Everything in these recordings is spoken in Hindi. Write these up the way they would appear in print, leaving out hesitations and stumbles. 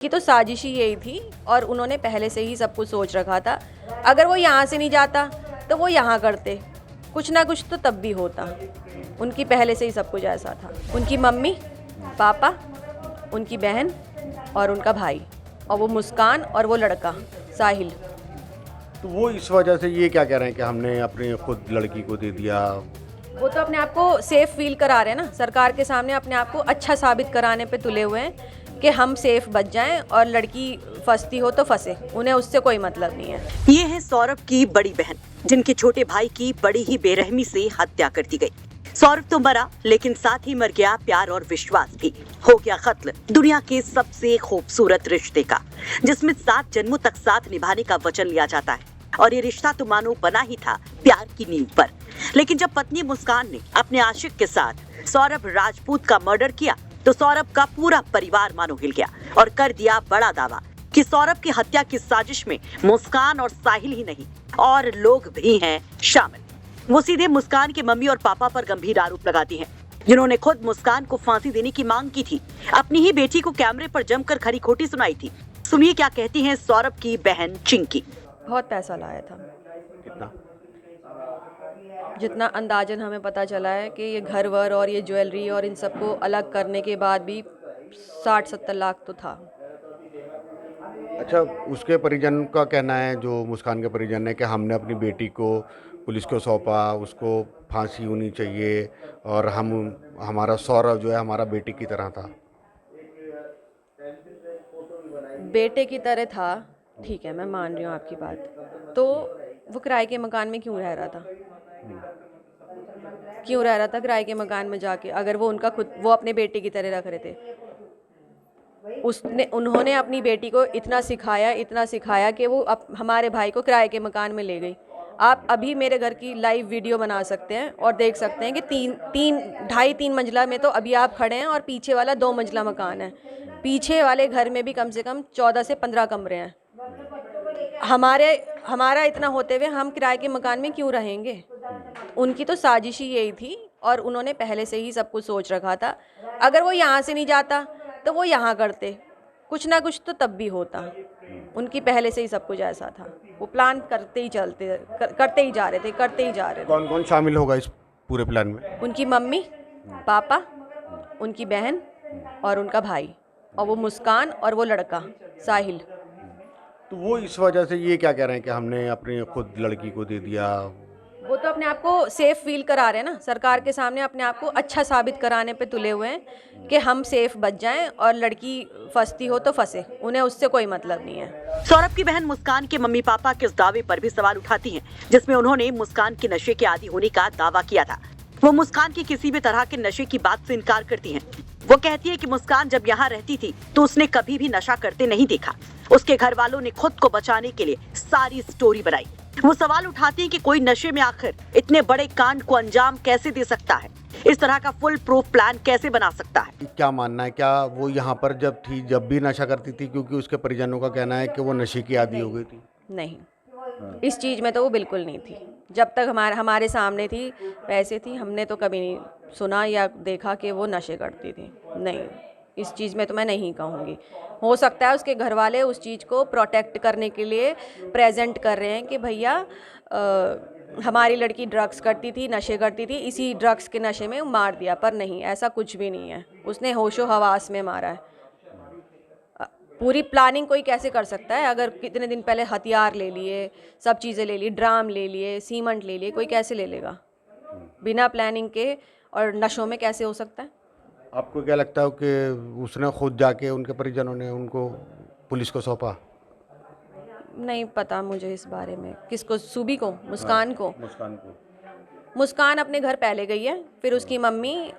कि तो साजिश ही यही थी और उन्होंने पहले से ही सब कुछ सोच रखा था। अगर वो यहाँ से नहीं जाता तो वो यहाँ करते, कुछ ना कुछ तो तब भी होता। उनकी पहले से ही सब कुछ ऐसा था। उनकी मम्मी, पापा, उनकी बहन और उनका भाई, और वो मुस्कान और वो लड़का साहिल। तो वो इस वजह से ये क्या कह रहे हैं कि हमने अपनी खुद लड़की को दे दिया। वो तो अपने आप को सेफ फील करा रहे हैं ना, सरकार के सामने अपने आप को अच्छा साबित कराने पे तुले हुए हैं कि हम सेफ बच जाएं और लड़की फंसती हो तो फंसे, उन्हें उससे कोई मतलब नहीं है। ये है सौरभ की बड़ी बहन, जिनके छोटे भाई की बड़ी ही बेरहमी से हत्या कर दी गई। सौरभ तो मरा, लेकिन साथ ही मर गया प्यार और विश्वास भी। हो गया खत्म दुनिया के सबसे खूबसूरत रिश्ते का, जिसमें 7 जन्मों तक साथ निभाने का वचन लिया जाता है। और ये रिश्ता तो मानो बना ही था प्यार की नींव पर। लेकिन जब पत्नी मुस्कान ने अपने आशिक के साथ सौरभ राजपूत का मर्डर किया, तो सौरभ का पूरा परिवार मानो हिल गया और कर दिया बड़ा दावा कि सौरभ की हत्या की साजिश में मुस्कान और साहिल ही नहीं और लोग भी हैं शामिल। वो सीधे मुस्कान के मम्मी और पापा पर गंभीर आरोप लगाती हैं, जिन्होंने खुद मुस्कान को फांसी देने की मांग की थी। अपनी ही बेटी को कैमरे पर जमकर खरी खोटी सुनाई थी। सुनिए क्या कहती हैं सौरभ की बहन चिंकी। बहुत पैसा लाया था, कितना? जितना अंदाजन हमें पता चला है कि ये घर वर और ये ज्वेलरी और इन सबको अलग करने के बाद भी 60-70 लाख तो था। अच्छा, उसके परिजन का कहना है, जो मुस्कान के परिजन है, कि हमने अपनी बेटी को पुलिस को सौंपा, उसको फांसी होनी चाहिए और हमारा सौरभ जो है हमारा बेटी की तरह था। बेटे की तरह था, ठीक है, मैं मान रही हूँ आपकी बात। तो वो किराए के मकान में क्यों रह रहा था? क्यों रह रहा था किराए के मकान में जाके, अगर वो उनका खुद वो अपने बेटे की तरह रख रहे थे? उन्होंने अपनी बेटी को इतना सिखाया कि वो हमारे भाई को किराए के मकान में ले गई। आप अभी मेरे घर की लाइव वीडियो बना सकते हैं और देख सकते हैं कि 2.5-3 मंजिला में तो अभी आप खड़े हैं और पीछे वाला 2 मंजिला मकान है। पीछे वाले घर में भी कम से कम 14 से 15 कमरे हैं। हमारा इतना होते हुए हम किराए के मकान में क्यों रहेंगे? उनकी तो साजिश ही यही थी और उन्होंने पहले से ही सब कुछ सोच रखा था। अगर वो यहाँ से नहीं जाता तो वो यहाँ करते, कुछ ना कुछ तो तब भी होता। उनकी पहले से ही सब कुछ ऐसा था। वो प्लान करते ही करते ही जा रहे थे। कौन कौन शामिल होगा इस पूरे प्लान में? उनकी मम्मी, पापा, उनकी बहन और उनका भाई, और वो मुस्कान और वो लड़का साहिल। तो वो इस वजह से ये क्या कह रहे हैं कि हमने अपनी खुद लड़की को दे दिया। वो तो अपने आप को सेफ फील करा रहे हैं ना, सरकार के सामने अपने आप को अच्छा साबित कराने पे तुले हुए हैं कि हम सेफ बच जाएं और लड़की फंसती हो तो फंसे, उन्हें उससे कोई मतलब नहीं है। सौरभ की बहन मुस्कान के मम्मी पापा के इस दावे पर भी सवाल उठाती हैं, जिसमें उन्होंने मुस्कान के नशे के आदी होने का दावा किया था। वो मुस्कान की किसी भी तरह के नशे की बात से इनकार करती हैं। वो कहती है कि मुस्कान जब यहाँ रहती थी तो उसने कभी भी नशा करते नहीं देखा। उसके घर वालों ने खुद को बचाने के लिए सारी स्टोरी बनाई। वो सवाल उठाती है कि कोई नशे में आखिर इतने बड़े कांड को अंजाम कैसे दे सकता है, इस तरह का फुल प्रूफ प्लान कैसे बना सकता है। क्या मानना है, क्या वो यहाँ पर जब भी नशा करती थी, क्योंकि उसके परिजनों का कहना है कि वो नशे की आदी हो गई थी? नहीं, इस चीज़ में तो वो बिल्कुल नहीं थी। जब तक हमारे सामने थी वैसे थी, हमने तो कभी नहीं सुना या देखा कि वो नशे करती थी। नहीं, इस चीज़ में तो मैं नहीं कहूँगी। हो सकता है उसके घर वाले उस चीज़ को प्रोटेक्ट करने के लिए प्रेजेंट कर रहे हैं कि भैया हमारी लड़की ड्रग्स करती थी, नशे करती थी, इसी ड्रग्स के नशे में मार दिया, पर नहीं, ऐसा कुछ भी नहीं है। उसने होशो हवास में मारा है। पूरी प्लानिंग कोई कैसे कर सकता है? अगर कितने दिन पहले हथियार ले लिए, सब चीज़ें ले ली, ड्राम ले लिए, सीमेंट ले लिए, कोई कैसे ले लेगा बिना प्लानिंग के? और नशों में कैसे हो सकता है? आपको क्या लगता है कि उसने खुद जाके, उनके परिजनों ने उनको पुलिस को सौंपा? नहीं पता मुझे इस बारे में। किसको? सूबी को? मुस्कान को? मुस्कान को। मुस्कान अपने घर पहले गई है, फिर उसकी मम्मी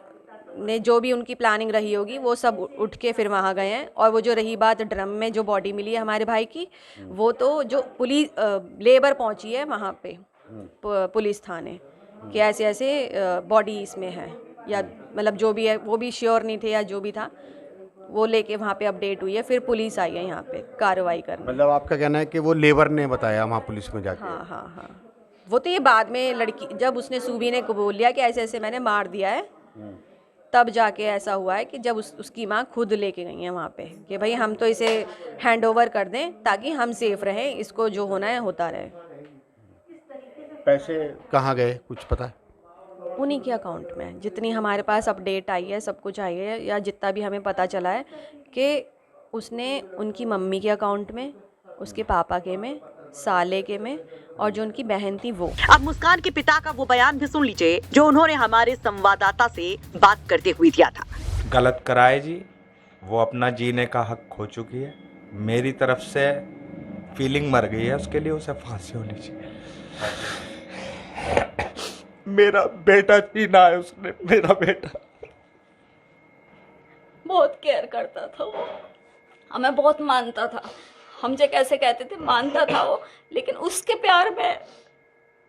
ने जो भी उनकी प्लानिंग रही होगी वो सब उठ के फिर वहाँ गए हैं। और वो जो रही बात ड्रम में जो बॉडी मिली है हमारे भाई की, वो तो जो पुलिस लेबर पहुँची है वहाँ पे पुलिस थाने कि ऐसे ऐसे बॉडी इसमें है, या मतलब जो भी है वो भी श्योर नहीं थे, या जो भी था वो लेके वहाँ पे अपडेट हुई है। फिर पुलिस आई है यहाँ पे कार्रवाई करने। मतलब आपका कहना है कि वो लेबर ने बताया वहाँ पुलिस में जाके? हाँ हाँ हाँ, वो तो ये बाद में लड़की, जब उसने सूबी ने कबूल लिया कि ऐसे ऐसे मैंने मार दिया है, तब जाके ऐसा हुआ है कि जब उसकी माँ खुद लेके गई है वहाँ पे कि भाई हम तो इसे हैंड ओवर कर दें ताकि हम सेफ रहें, इसको जो होना है होता रहे। पैसे कहाँ गए कुछ पता है? उन्हीं के अकाउंट में जितनी हमारे पास अपडेट आई है, सब कुछ आई है, या जितना भी हमें पता चला है कि उसने उनकी मम्मी के अकाउंट में, उसके पापा के में, साले के में, और जो उनकी बहन थी वो। अब मुस्कान के पिता का वो बयान भी सुन लीजिए जो उन्होंने हमारे संवाददाता से बात करते हुए दिया था। गलत कराए जी, वो अपना जीने का हक खो चुकी है। मेरी तरफ से फीलिंग मर गई है, उसके लिए उसे फांसी होनी चाहिए। मेरा बेटा जीना है उसने, मेरा बेटा। बहुत केयर करता था वो, हमें बहुत मानता था। हम जो कैसे कहते थे मानता था वो, लेकिन उसके प्यार में,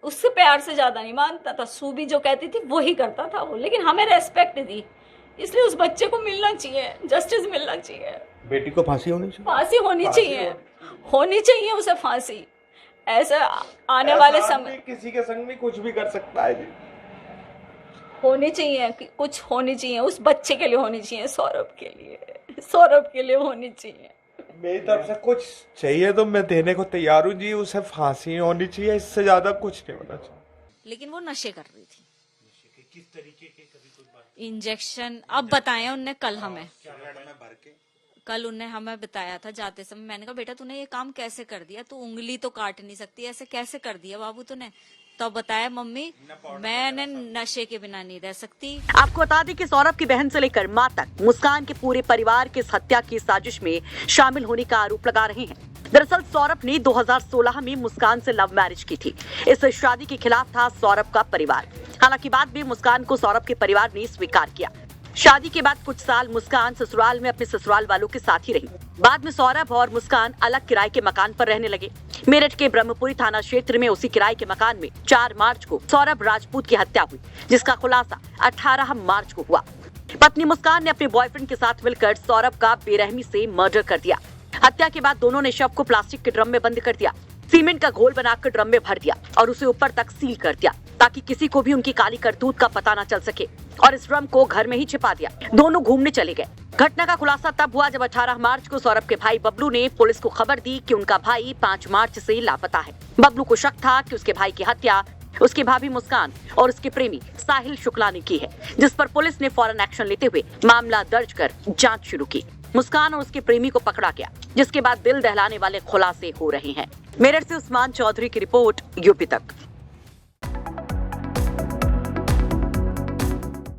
उससे प्यार से ज्यादा नहीं मानता था। सूबी जो कहती थी वही करता था वो, लेकिन हमें रेस्पेक्ट दी। इसलिए उस बच्चे को मिलना चाहिए, जस्टिस मिलना चाहिए। बेटी को फांसी होनी चाहिए, फांसी होनी चाहिए, होनी चाहिए उसे फांसी। ऐसा आने वाले समय किसी के संग भी कुछ भी कर सकता है जी। होनी चाहिए, कुछ होनी चाहिए उस बच्चे के लिए, होनी चाहिए सौरभ के लिए, सौरभ के लिए होनी चाहिए। मेरी तरफ से कुछ चाहिए तो मैं देने को तैयार हूँ जी। उसे फांसी होनी चाहिए, इससे ज्यादा कुछ नहीं होना चाहिए। लेकिन वो नशे कर रही थी। किस तरीके के? इंजेक्शन अब बताए उनने कल हमें, कल उनने हमें बताया था जाते समय। मैंने कहा बेटा तूने ये काम कैसे कर दिया, तू उंगली तो काट नहीं सकती, ऐसे कैसे कर दिया बाबू तूने? तो बताया मम्मी मैंने नशे के बिना नहीं रह सकती। आपको बता दें कि सौरभ की बहन से लेकर मां तक मुस्कान के पूरे परिवार के इस हत्या की साजिश में शामिल होने का आरोप लगा रहे हैं। दरअसल सौरभ ने 2016 में मुस्कान से लव मैरिज की थी। इस शादी के खिलाफ था सौरभ का परिवार। हालांकि बाद में मुस्कान को सौरभ के परिवार ने स्वीकार किया। शादी के बाद कुछ साल मुस्कान ससुराल में अपने ससुराल वालों के साथ ही रही। बाद में सौरभ और मुस्कान अलग किराए के मकान पर रहने लगे। मेरठ के ब्रह्मपुरी थाना क्षेत्र में उसी किराए के मकान में 4 मार्च को सौरभ राजपूत की हत्या हुई, जिसका खुलासा 18 मार्च को हुआ। पत्नी मुस्कान ने अपने बॉयफ्रेंड के साथ मिलकर सौरभ का बेरहमी से मर्डर कर दिया। हत्या के बाद दोनों ने शव को प्लास्टिक के ड्रम में बंद कर दिया, सीमेंट का घोल बनाकर ड्रम में भर दिया और उसे ऊपर तक सील कर दिया ताकि किसी को भी उनकी काली करतूत का पता न चल सके, और इस ड्रम को घर में ही छिपा दिया। दोनों घूमने चले गए। घटना का खुलासा तब हुआ जब 18 मार्च को सौरभ के भाई बबलू ने पुलिस को खबर दी कि उनका भाई 5 मार्च से लापता है। बबलू को शक था कि उसके भाई की हत्या उसकी भाभी मुस्कान और उसके प्रेमी साहिल शुक्ला ने की है, जिस पर पुलिस ने फौरन एक्शन लेते हुए मामला दर्ज कर जांच शुरू की। मुस्कान और उसके प्रेमी को पकड़ा गया, जिसके बाद दिल दहलाने वाले खुलासे हो रहे हैं। मेरठ से उस्मान चौधरी की रिपोर्ट, यूपी तक।